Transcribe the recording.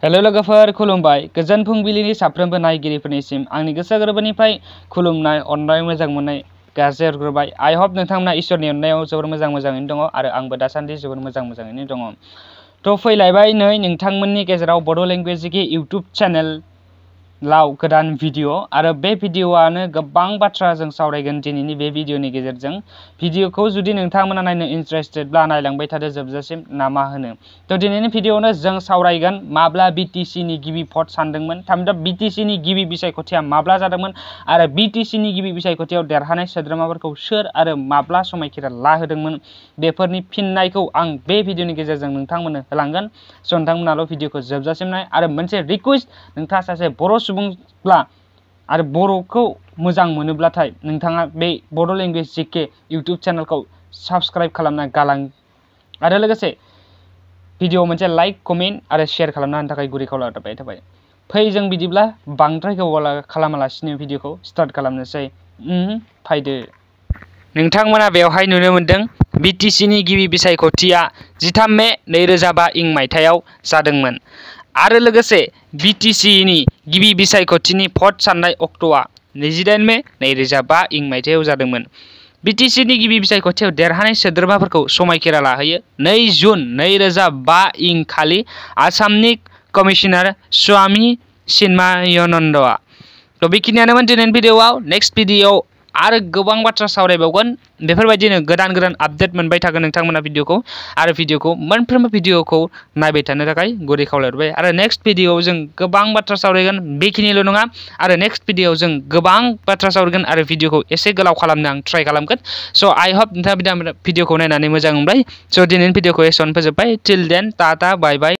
Hello लोगोफोर खुलुमबाय गोजोन फुंबिलिनि साफ्रोमबो नायगिरिफोरनिसिम आंनि गोसो गोरबोनिफ्राय खुलुमनाय अननाय मोजां मोननाय गाज्रि हरग्रोबाय। आई होप नोंथांमोना इसोरनि अननायाव जोबोर मोजाङैनो दङ आरो आंबो दासान्दि जोबोर मोजाङैनो दङ। थ' फैलायबाय नै नोंथांमोननि गेजेराव बड' लेंगुवेज की इउट्यूब चेनेलाव गोदान भिडिअ आरो बे भिडिअआनो गोबां बाथ्रा जों सावरायगोन दिनैनि बे भिडिअनि गेजेरजों। भिडिअखौ जुदि नोंथांमोना नायनो इन्टारेस्टेडब्ला नायलांबाय थादो जोबजासिम ना मा होनो। थ' दिनैनि भिडिअआवनो जों सावरायगोन माब्ला BTC गिबि भट सानदोंमोन, थामहिनबा BTC गिबि बिसायख'थिया माब्ला जादोंमोन आरो BTC गिबि बिसायख'थियाव देरहानाय सोद्रोमाफोरखौ सोर आरो माब्ला समायखिरा लाहोदोंमोन बेफोरनि फिननायखौ आं बे भिडिअनि गेजेरजों नोंथांमोननो होलांगोन। स' नोंथांमोनाल' भिडिअखौ जोबजासिम नाय आरो मोनसे रिक्वेस्ट, नोंथाङा सासे बर' सुबुंब्ला आरो बर'खौ मोजां मोनोब्लाथाय नोंथाङा बे बड' लेंगुवेज जीके इउट्यूब चेनेलखौ साबस्क्राइब खालामना गालां आरो लोगोसे भिडिअ मोनसे लाइक कमेन्ट आरो शेयार खालामना होनो थाखाय गुरै खावलायहरबाय थाबाय। फै जों बिदिब्ला बांद्राय गोबाव खालामालासिनो भिडिअखौ स्टार्ट खालामनोसै। फायदो। नोंथांमोना बेवहाय नुनो मोनदों BTC गिबि बिसायख'थिया 13 मे 2005 मायथाइयाव जादोंमोन आरो लोगोसे BTC गिबि बिसायख'थिनि भट साननाय अक्ट'आ 28 मे 2005 मायथाइयाव जादोंमोन। BTC गिबि बिसायख'थियाव देरहानाय सोद्रोमाफोरखौ समायखिरा लाहोयो 2 जुन 2005 खालि आसामनि कमिशनार स्वामी चिन्मयानन्दआ। थ' बेखिनियानोमोन दिनैनि भिडिअआव। नेक्स्ट भिडिअआव आरो गोबां बाथ्रा सावरायबावगोन। बेफोरबायदिनो गोदान आपडेट मोनबाय थागोन नोंथांमोना भिडिअखौ आरो भिडिअखौ मोनफ्रोमबो भिडिअखौ नायबाय थानो थाखाय गुरै खावलायहरबाय। आरो नेक्स्ट भिडिअआव जों गोबां बाथ्रा सावरायगोन, बेखिनिल' नङा आरो नेक्स्ट भिडिअआव जों गोबां बाथ्रा सावरायगोन आरो भिडिअखौ एसे गोलाव खालामनो आं ट्राइ खालामगोन। स' आई होप नोंथाङा भिडिअखौ नायनानै मोजां मोनबाय। स' दिनैनि भिडिअखौ एसेयावनो फोजोबबाय। Till then tata bye bye.